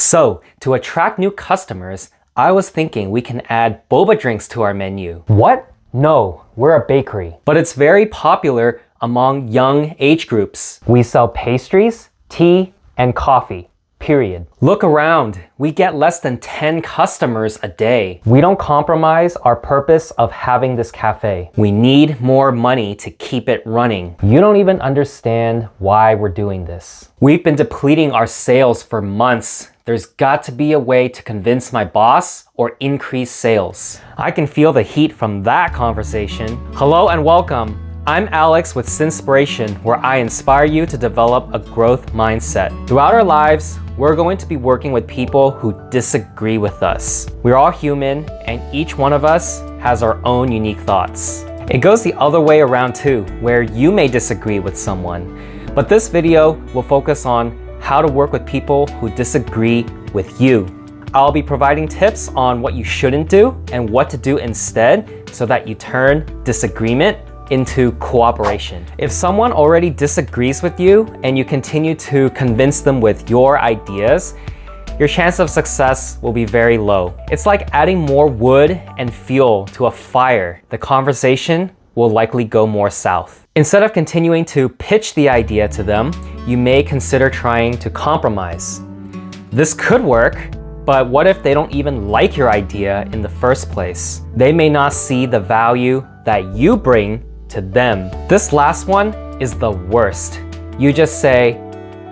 So, to attract new customers, I was thinking we can add boba drinks to our menu. What? No, we're a bakery. But it's very popular among young age groups. We sell pastries, tea, and coffee. Period. Look around. We get less than 10 customers a day. We don't compromise our purpose of having this cafe. We need more money to keep it running. You don't even understand why we're doing this. We've been depleting our sales for months. There's got to be a way to convince my boss or increase sales. I can feel the heat from that conversation. Hello and welcome. I'm Alex with Sinspiration, where I inspire you to develop a growth mindset. Throughout our lives, we're going to be working with people who disagree with us. We're all human, and each one of us has our own unique thoughts. It goes the other way around too, where you may disagree with someone. But this video will focus on how to work with people who disagree with you. I'll be providing tips on what you shouldn't do and what to do instead so that you turn disagreement into cooperation. If someone already disagrees with you and you continue to convince them with your ideas, your chance of success will be very low. It's like adding more wood and fuel to a fire. The conversation will likely go more south. Instead of continuing to pitch the idea to them, you may consider trying to compromise. This could work, but what if they don't even like your idea in the first place? They may not see the value that you bring to them. This last one is the worst. You just say,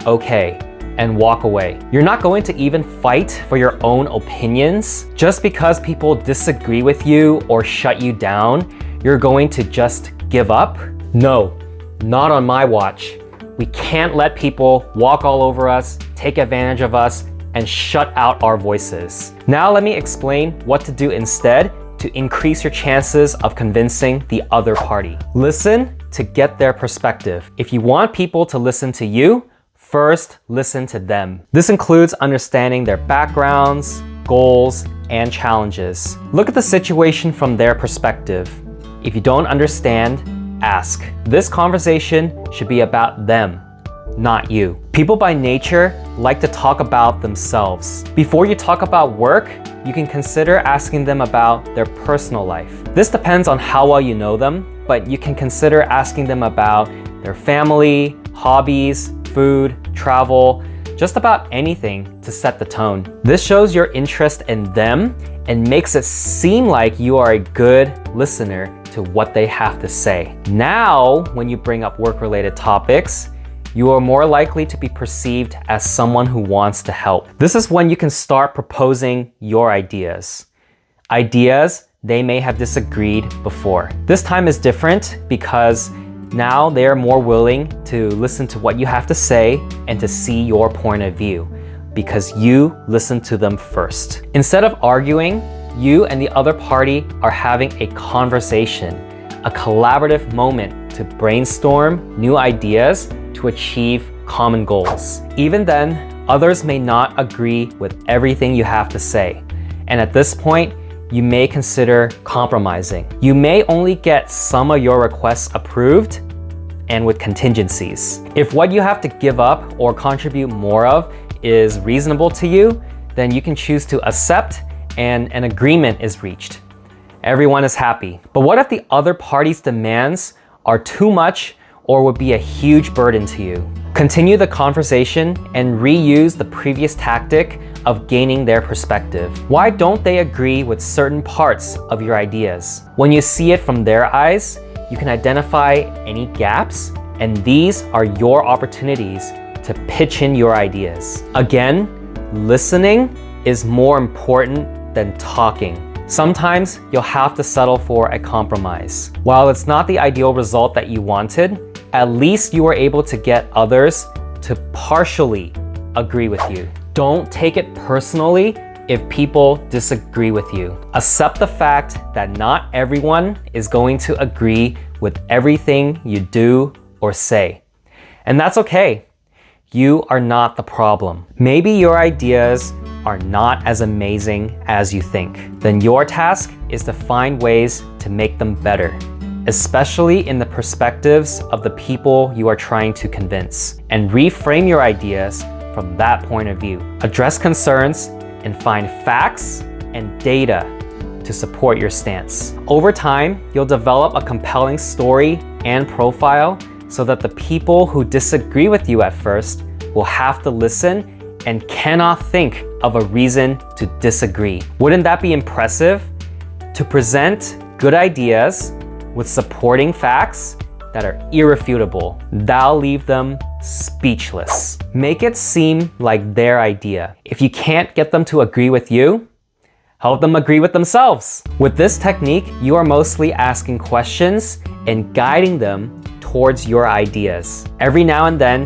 okay, and walk away. You're not going to even fight for your own opinions. Just because people disagree with you or shut you down, you're going to just give up? No, not on my watch. We can't let people walk all over us, take advantage of us, and shut out our voices. Now let me explain what to do instead to increase your chances of convincing the other party. Listen to get their perspective. If you want people to listen to you, first listen to them. This includes understanding their backgrounds, goals, and challenges. Look at the situation from their perspective. If you don't understand, ask. This conversation should be about them, not you. People by nature like to talk about themselves. Before you talk about work, you can consider asking them about their personal life. This depends on how well you know them, but you can consider asking them about their family, hobbies, food, travel, just about anything to set the tone. This shows your interest in them and makes it seem like you are a good listener to what they have to say. Now, when you bring up work-related topics, you are more likely to be perceived as someone who wants to help. This is when you can start proposing your ideas. Ideas they may have disagreed before. This time is different because now they are more willing to listen to what you have to say and to see your point of view because you listened to them first. Instead of arguing, you and the other party are having a conversation, a collaborative moment to brainstorm new ideas to achieve common goals. Even then, others may not agree with everything you have to say. And at this point, you may consider compromising. You may only get some of your requests approved and with contingencies. If what you have to give up or contribute more of is reasonable to you, then you can choose to accept and an agreement is reached. Everyone is happy. But what if the other party's demands are too much or would be a huge burden to you? Continue the conversation and reuse the previous tactic of gaining their perspective. Why don't they agree with certain parts of your ideas? When you see it from their eyes, you can identify any gaps, and these are your opportunities to pitch in your ideas. Again, listening is more important than talking. Sometimes you'll have to settle for a compromise. While it's not the ideal result that you wanted, at least you were able to get others to partially agree with you. Don't take it personally if people disagree with you. Accept the fact that not everyone is going to agree with everything you do or say. And that's okay. You are not the problem. Maybe your ideas are not as amazing as you think. Then your task is to find ways to make them better, especially in the perspectives of the people you are trying to convince, and reframe your ideas from that point of view. Address concerns and find facts and data to support your stance. Over time, you'll develop a compelling story and profile so that the people who disagree with you at first will have to listen and cannot think of a reason to disagree. Wouldn't that be impressive? To present good ideas with supporting facts that are irrefutable, that'll leave them speechless. Make it seem like their idea. If you can't get them to agree with you, help them agree with themselves. With this technique, you are mostly asking questions and guiding them towards your ideas. Every now and then,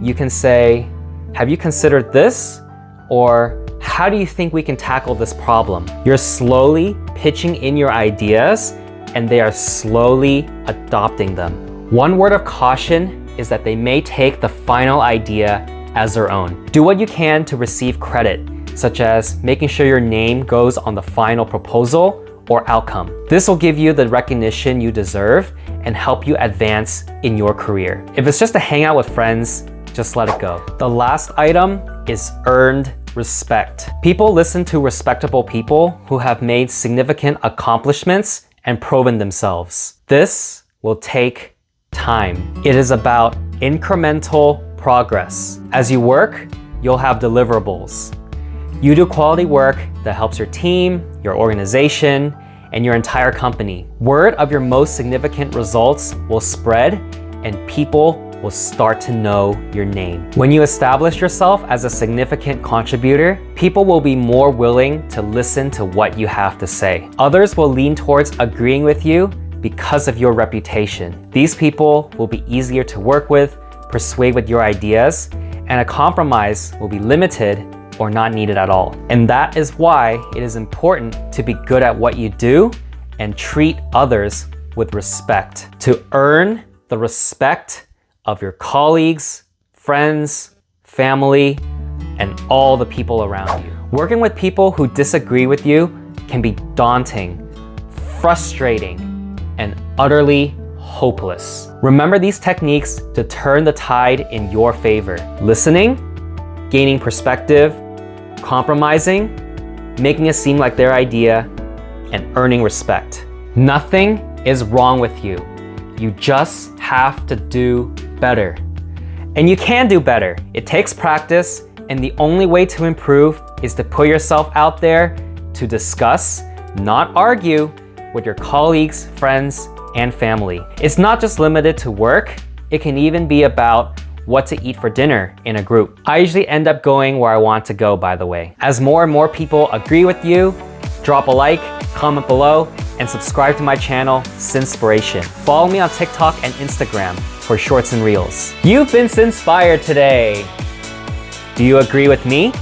you can say, have you considered this? Or how do you think we can tackle this problem? You're slowly pitching in your ideas and they are slowly adopting them. One word of caution is that they may take the final idea as their own. Do what you can to receive credit, such as making sure your name goes on the final proposal or outcome. This will give you the recognition you deserve and help you advance in your career. If it's just to hang out with friends, just let it go. The last item is earned respect. People listen to respectable people who have made significant accomplishments and proven themselves. This will take time. It is about incremental progress. As you work, you'll have deliverables. You do quality work that helps your team, your organization, and your entire company. Word of your most significant results will spread and people will start to know your name. When you establish yourself as a significant contributor, people will be more willing to listen to what you have to say. Others will lean towards agreeing with you because of your reputation. These people will be easier to work with, persuade with your ideas, and a compromise will be limited or not needed at all. And that is why it is important to be good at what you do and treat others with respect. To earn the respect of your colleagues, friends, family, and all the people around you. Working with people who disagree with you can be daunting, frustrating, and utterly hopeless. Remember these techniques to turn the tide in your favor. Listening, gaining perspective, compromising, making it seem like their idea, and earning respect. Nothing is wrong with you. You just have to do better. And you can do better. It takes practice, and the only way to improve is to put yourself out there to discuss, not argue, with your colleagues, friends, and family. It's not just limited to work. It can even be about what to eat for dinner in a group. I usually end up going where I want to go, by the way. As more and more people agree with you, drop a like, comment below, and subscribe to my channel, Sinspiration. Follow me on TikTok and Instagram for shorts and reels. You've been Sinspired today. Do you agree with me?